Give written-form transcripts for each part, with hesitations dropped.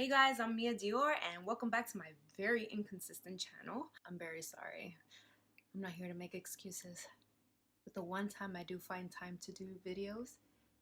Hey guys, I'm Mia Dior and welcome back to my very inconsistent channel. I'm very sorry. I'm not here to make excuses. But the one time I do find time to do videos,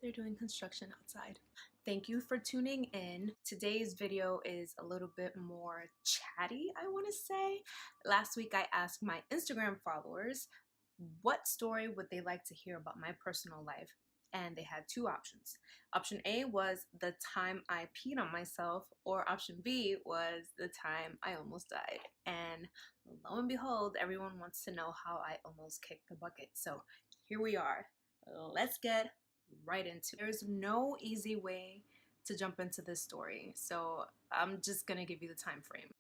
they're doing construction outside. Thank you for tuning in. Today's video is a little bit more chatty, I want to say. Last week I asked my Instagram followers what story would they like to hear about my personal life, and they had two options. Option A was the time I peed on myself, or option B was the time I almost died. And lo and behold, everyone wants to know how I almost kicked the bucket. So here we are. Let's get right into it. There's no easy way to jump into this story, so I'm just gonna give you the time frame.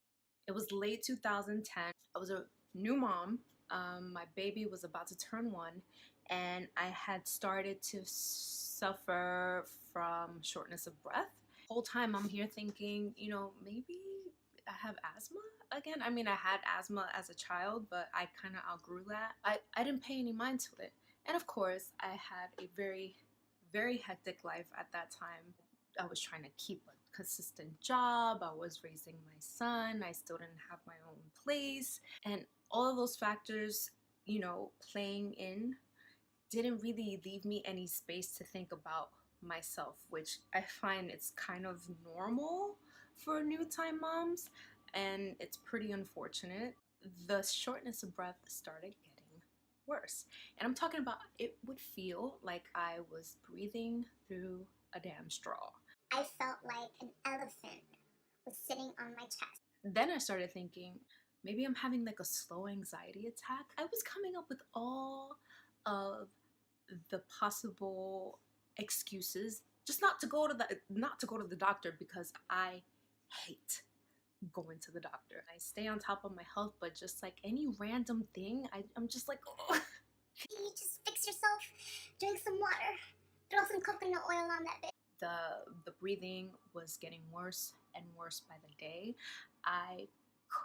It was late 2010. I was a new mom. My baby was about to turn 1, and I had started to suffer from shortness of breath. The whole time I'm here thinking, maybe I have asthma again. I mean, I had asthma as a child, but I kind of outgrew that. I didn't pay any mind to it. And of course, I had a very, very hectic life at that time. I was trying to keep a consistent job. I was raising my son. I still didn't have my own place. And all of those factors, playing in, didn't really leave me any space to think about myself, which I find it's kind of normal for new time moms, and it's pretty unfortunate. The shortness of breath started getting worse. And I'm talking about, it would feel like I was breathing through a damn straw. I felt like an elephant was sitting on my chest. Then I started thinking, maybe I'm having like a slow anxiety attack. I was coming up with all of the possible excuses just not to go to the doctor, because I hate going to the doctor. I stay on top of my health, but just like any random thing, I'm just like, oh. You just fix yourself, drink some water, throw some coconut oil on that bit. The breathing was getting worse and worse by the day. I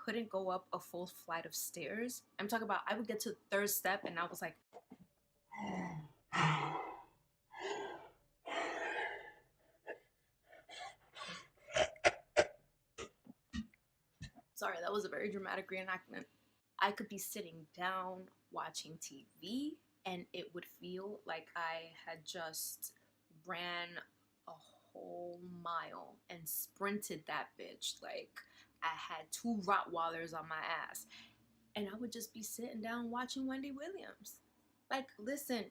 couldn't go up a full flight of stairs. I'm talking about, I would get to the third step and I was like, sorry, that was a very dramatic reenactment. I could be sitting down watching TV and it would feel like I had just ran a whole mile and sprinted that bitch like I had 2 Rottweilers on my ass. And I would just be sitting down watching Wendy Williams. Like, listen,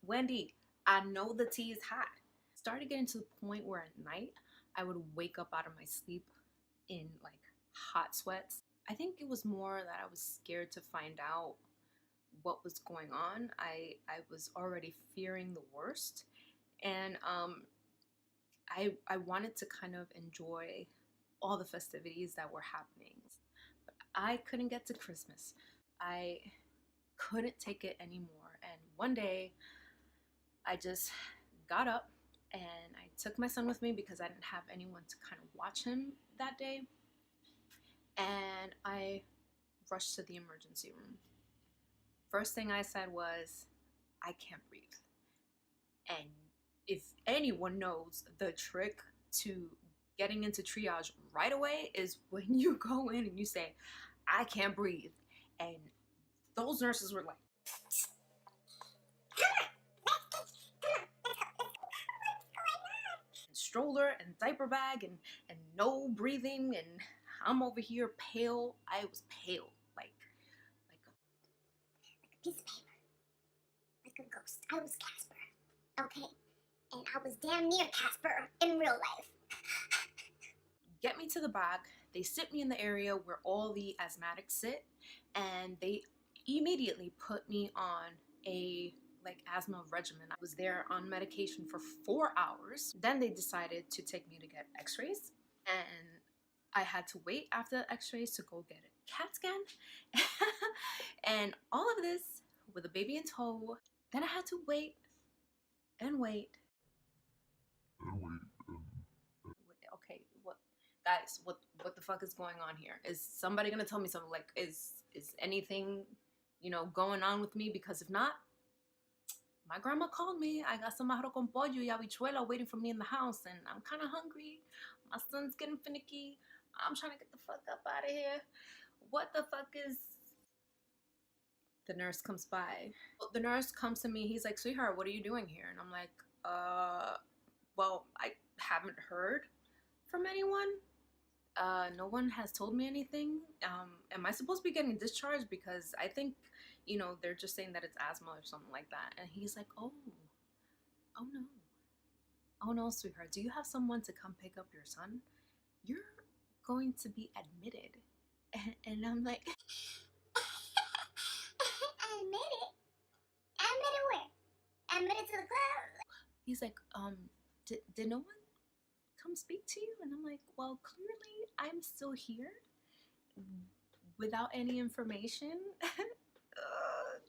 Wendy, I know the tea is hot. Started getting to the point where at night I would wake up out of my sleep in like hot sweats. I think it was more that I was scared to find out what was going on. I was already fearing the worst, and I wanted to kind of enjoy all the festivities that were happening. But I couldn't get to Christmas. I couldn't take it anymore. And one day I just got up and I took my son with me because I didn't have anyone to kind of watch him that day. And I rushed to the emergency room. First thing I said was, I can't breathe. And if anyone knows the trick to getting into triage right away, is when you go in and you say, I can't breathe. And those nurses were like, stroller and diaper bag and no breathing, and I'm over here pale. I was pale, like a piece of paper, like a ghost. I was Casper, okay? And I was damn near Casper in real life. Get me to the back. They sit me in the area where all the asthmatics sit, and they immediately put me on a asthma regimen. I was there on medication for 4 hours. Then they decided to take me to get x-rays, and I had to wait after the x-rays to go get a CAT scan. And all of this with a baby in tow. Then I had to wait and wait. Okay, guys, what the fuck is going on here? Is somebody gonna tell me something? Like, is anything, going on with me? Because if not, my grandma called me. I got some arroz con pollo y habichuela waiting for me in the house, and I'm kind of hungry. My son's getting finicky. I'm trying to get the fuck up out of here. What the fuck is... The nurse comes by. The nurse comes to me. He's like, sweetheart, what are you doing here? And I'm like, well, I haven't heard from anyone. No one has told me anything. Am I supposed to be getting discharged? Because I think, you know, they're just saying that it's asthma or something like that. And he's like, oh no. Oh no, sweetheart, do you have someone to come pick up your son? You're going to be admitted. And I'm like, Admitted? Admitted where? Admitted to the club? he's like, did no one come speak to you? And I'm like, well, clearly I'm still here without any information.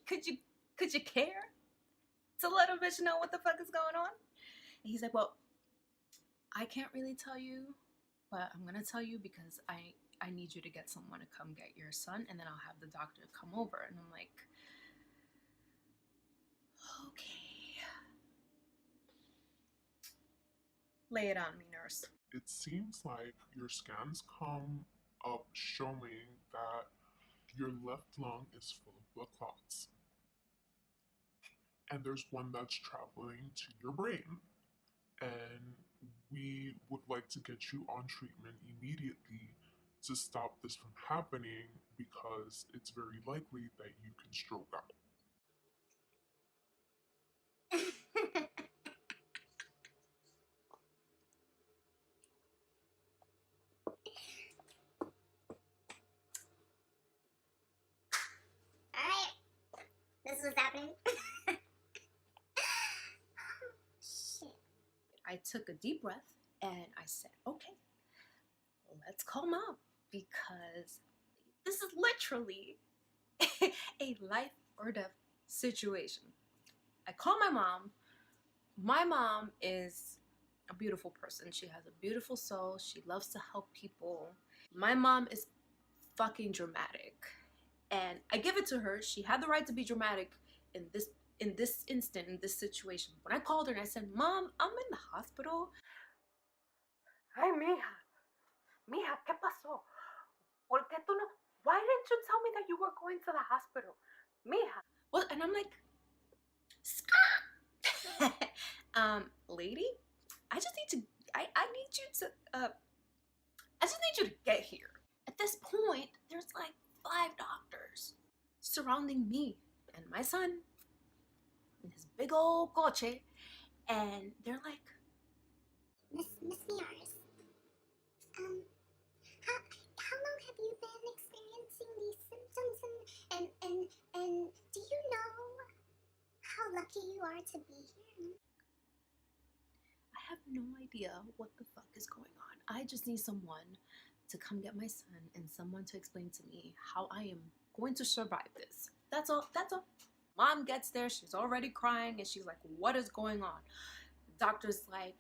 Could you care to let a bitch know what the fuck is going on? And he's like, well, I can't really tell you, but I'm gonna tell you because I need you to get someone to come get your son, and then I'll have the doctor come over. And I'm like, okay. Lay it on me, nurse. It seems like your scans come up showing that your left lung is full of blood clots. And there's one that's traveling to your brain. And we would like to get you on treatment immediately to stop this from happening because it's very likely that you can stroke out. Alright. This is what's happening. Shit. I took a deep breath and I said, okay, let's call mom, because this is literally a life or death situation. I call my mom. My mom is a beautiful person. She has a beautiful soul. She loves to help people. My mom is fucking dramatic. And I give it to her. She had the right to be dramatic in this instant, in this situation. When I called her and I said, Mom, I'm in the hospital. Ay, mija. Mija, ¿qué pasó? ¿Por qué tú no? Why didn't you tell me that you were going to the hospital? Mija. Well, and I'm like, lady, I just need you to get here. At this point, there's like 5 doctors surrounding me and my son in his big old coche, and they're like, Miss Mears, how long have you been experiencing these symptoms, and do you know how lucky you are to be here? I have no idea what the fuck is going on. I just need someone to come get my son and someone to explain to me how I am going to survive this. That's all. That's all. Mom gets there, she's already crying, and she's like, what is going on? The doctor's like,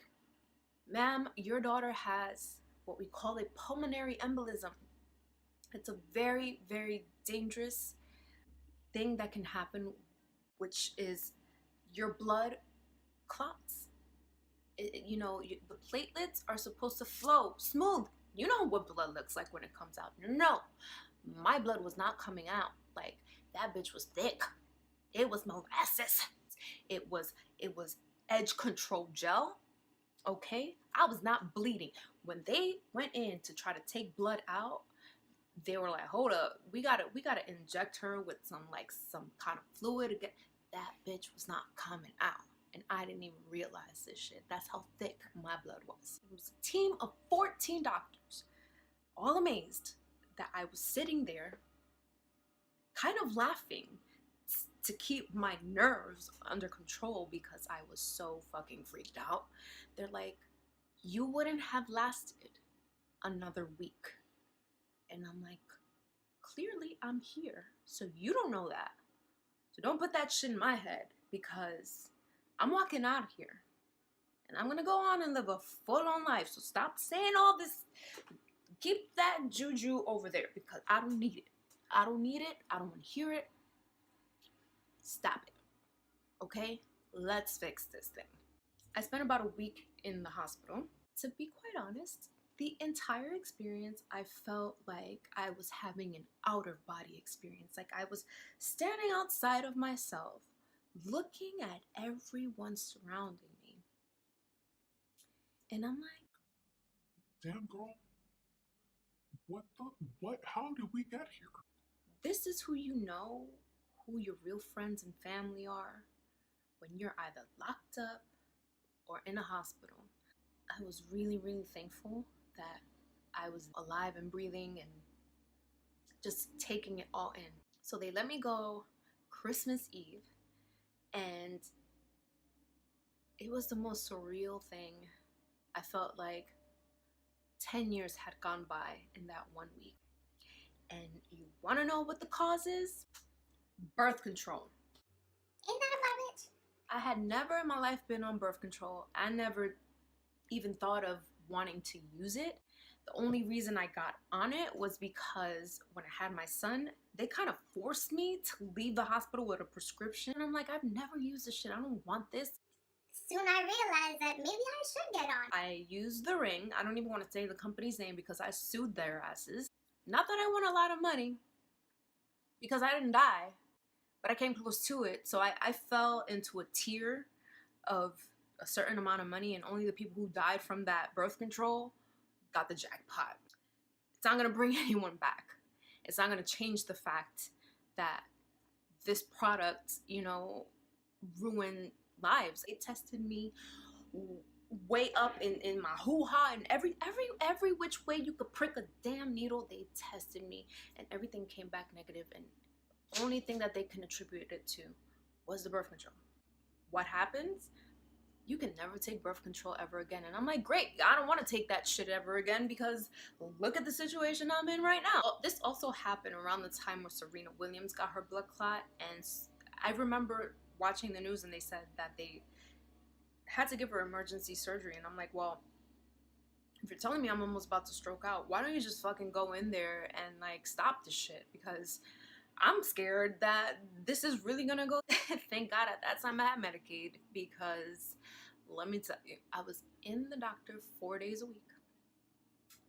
ma'am, your daughter has what we call a pulmonary embolism. It's a very, very dangerous thing that can happen, which is your blood clots. The platelets are supposed to flow smooth. You know what blood looks like when it comes out. No, my blood was not coming out. Like, that bitch was thick. It was molasses. It was edge control gel. Okay, I was not bleeding. When they went in to try to take blood out, they were like, hold up, we gotta inject her with some kind of fluid. That bitch was not coming out. And I didn't even realize this shit. That's how thick my blood was. It was a team of 14 doctors, all amazed that I was sitting there kind of laughing to keep my nerves under control because I was so fucking freaked out. They're like, you wouldn't have lasted another week. And I'm like, clearly I'm here, so you don't know that. So don't put that shit in my head, because I'm walking out of here and I'm gonna go on and live a full-on life. So stop saying all this. Keep that juju over there, because I don't need it. I don't need it. I don't want to hear it. Stop it. Okay? Let's fix this thing. I spent about a week in the hospital. To be quite honest, The entire experience, I felt like I was having an outer body experience. Like I was standing outside of myself, looking at everyone surrounding me. And I'm like, Damn, girl. What? How did we get here? this is who you know, who your real friends and family are when you're either locked up or in a hospital. I was really, really thankful that I was alive and breathing and just taking it all in. So they let me go Christmas Eve, and it was the most surreal thing. I felt like 10 years had gone by in that 1 week. And you want to know what the cause is? Birth control. Ain't that about it? I had never in my life been on birth control. I never even thought of wanting to use it. The only reason I got on it was because when I had my son, they kind of forced me to leave the hospital with a prescription. And I'm like, I've never used this shit. I don't want this. Soon I realized that maybe I should get on. I used the ring. I don't even want to say the company's name because I sued their asses. Not that I want a lot of money, because I didn't die, but I came close to it. So I fell into a tier of a certain amount of money, and only the people who died from that birth control got the jackpot. It's not gonna bring anyone back. It's not gonna change the fact that this product, ruined lives. It tested me way up in my hoo-ha, and every which way you could prick a damn needle, they tested me, and everything came back negative, and the only thing that they can attribute it to was the birth control. What happens? You can never take birth control ever again. And I'm like, great, I don't want to take that shit ever again, because look at the situation I'm in right now. This also happened around the time where Serena Williams got her blood clot, and I remember watching the news and they said that they had to give her emergency surgery. And I'm like, well, if you're telling me I'm almost about to stroke out, why don't you just fucking go in there and like stop this shit? Because I'm scared that this is really gonna go. Thank God at that time I had Medicaid, because let me tell you, I was in the doctor 4 days a week.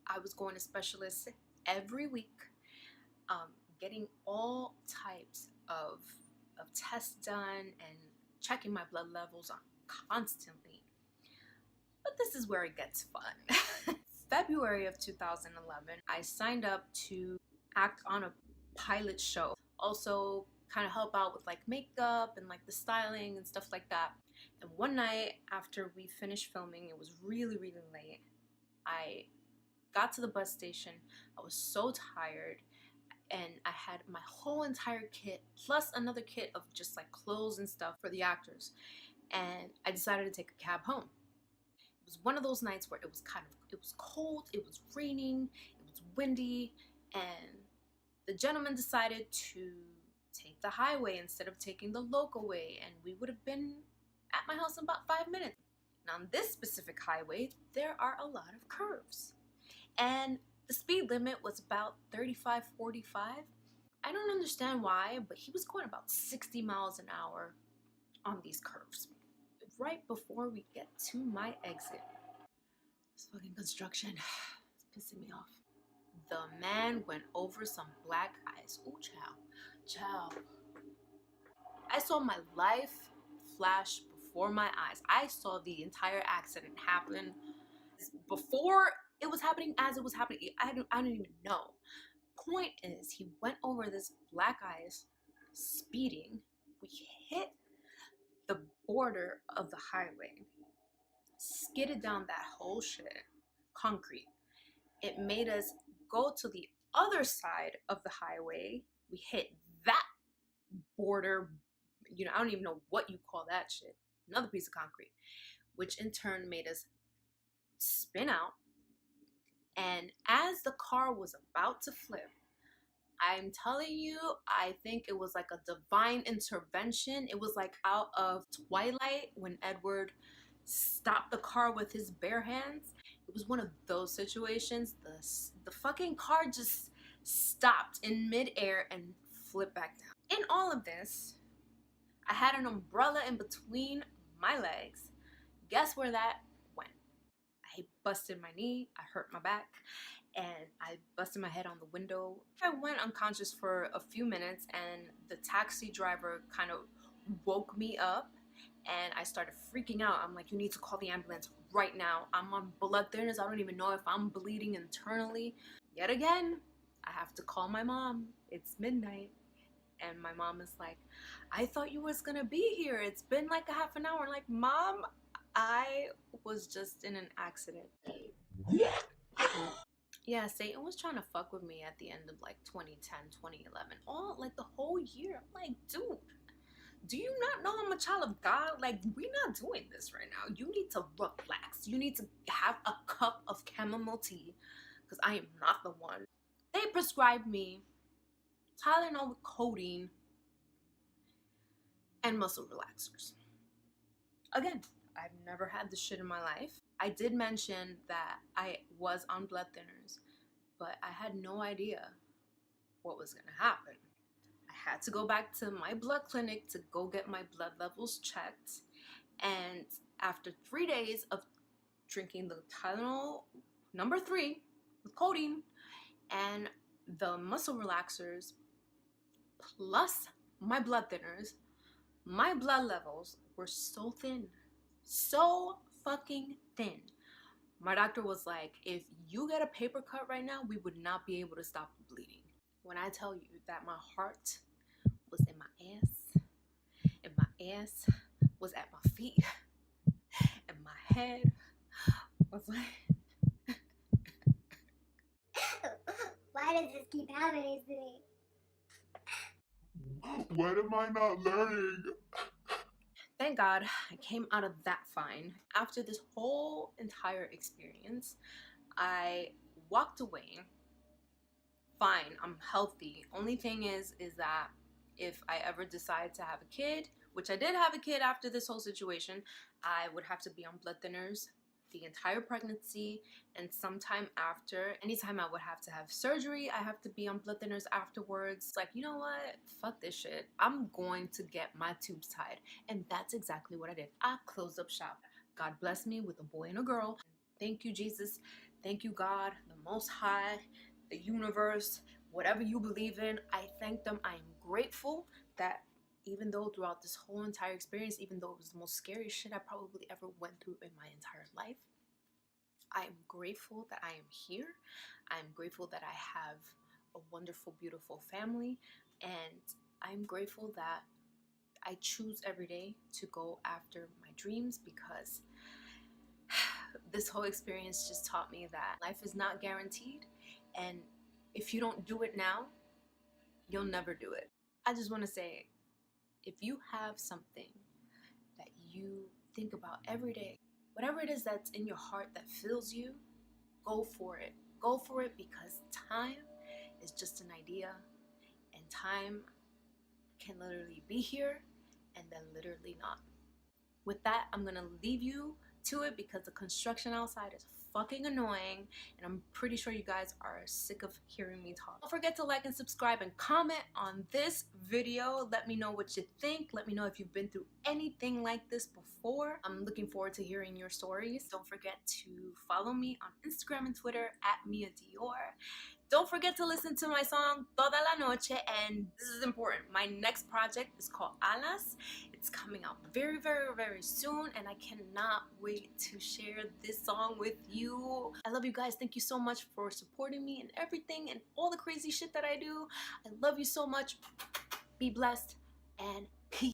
I was going to specialists every week, getting all types of tests done and checking my blood levels constantly. But this is where it gets fun. February of 2011, I signed up to act on a pilot show. Also kind of help out with like makeup and like the styling and stuff like that. And one night after we finished filming, it was really, really late. I got to the bus station. I was so tired, and I had my whole entire kit plus another kit of just like clothes and stuff for the actors. And I decided to take a cab home. It was one of those nights where it was cold, it was raining, it was windy, and the gentleman decided to take the highway instead of taking the local way, and we would have been at my house in about 5 minutes. Now on this specific highway, there are a lot of curves, and the speed limit was about 35, 45. I don't understand why, but he was going about 60 miles an hour on these curves. Right before we get to my exit, this fucking construction is pissing me off. The man went over some black ice. Ooh, child. I saw my life flash before my eyes. I saw the entire accident happen before it was happening, as it was happening. I don't even know. Point is, he went over this black ice, speeding. We hit the border of the highway, skidded down that whole shit, concrete. It made us go to the other side of the highway. We hit that border, I don't even know what you call that shit, another piece of concrete, which in turn made us spin out. And as the car was about to flip, I'm telling you, I think it was like a divine intervention. It was like out of Twilight when Edward stopped the car with his bare hands. It was one of those situations. The fucking car just stopped in midair and flipped back down. In all of this, I had an umbrella in between my legs. Guess where that went? I busted my knee, I hurt my back, and I busted my head on the window. I went unconscious for a few minutes, and the taxi driver kind of woke me up, and I started freaking out. I'm like, you need to call the ambulance right now. I'm on blood thinners. I don't even know if I'm bleeding internally. Yet again, I have to call my mom. It's midnight. And my mom is like, I thought you was gonna be here. It's been like a half an hour. Like, Mom, I was just in an accident. Yeah, Satan was trying to fuck with me at the end of like 2010, 2011. All like the whole year. I'm like, dude, do you not know I'm a child of God? Like, we're not doing this right now. You need to relax. You need to have a cup of chamomile tea, because I am not the one. They prescribed me Tylenol with codeine and muscle relaxers. Again, I've never had this shit in my life. I did mention that I was on blood thinners, but I had no idea what was gonna happen. I had to go back to my blood clinic to go get my blood levels checked. And after 3 days of drinking the Tylenol number 3 with codeine and the muscle relaxers plus my blood thinners, my blood levels were so thin. So fucking thin. My doctor was like, if you get a paper cut right now, we would not be able to stop the bleeding. When I tell you that my heart was in my ass, and my ass was at my feet, and my head was like... Why does this keep happening to me? What am I not learning? Thank God I came out of that fine. After this whole entire experience, I walked away fine. I'm healthy. Only thing is that if I ever decide to have a kid, which I did have a kid after this whole situation, I would have to be on blood thinners the entire pregnancy, and sometime after, anytime I would have to have surgery, I have to be on blood thinners afterwards. It's like, you know what? Fuck this shit. I'm going to get my tubes tied. And that's exactly what I did. I closed up shop. God blessed me with a boy and a girl. Thank you, Jesus. Thank you, God, the Most High, the universe, whatever you believe in. I thank them. I am grateful that even though throughout this whole entire experience, even though it was the most scary shit I probably ever went through in my entire life, I am grateful that I am here. I am grateful that I have a wonderful, beautiful family. And I'm grateful that I choose every day to go after my dreams, because this whole experience just taught me that life is not guaranteed. And if you don't do it now, you'll never do it. I just want to say, if you have something that you think about every day, whatever it is that's in your heart that fills you, go for it. Go for it, because time is just an idea, and time can literally be here and then literally not. With that, I'm gonna leave you to it, because the construction outside is fucking annoying, and I'm pretty sure you guys are sick of hearing me talk. Don't forget to like and subscribe and comment on this video. Let me know what you think. Let me know if you've been through anything like this before. I'm looking forward to hearing your stories. Don't forget to follow me on Instagram and Twitter at Mia Dior. Don't forget to listen to my song Toda La Noche, and this is important. My next project is called Alas. It's coming out very, very, very soon, and I cannot wait to share this song with you. I love you guys. Thank you so much for supporting me and everything and all the crazy shit that I do. I love you so much. Be blessed and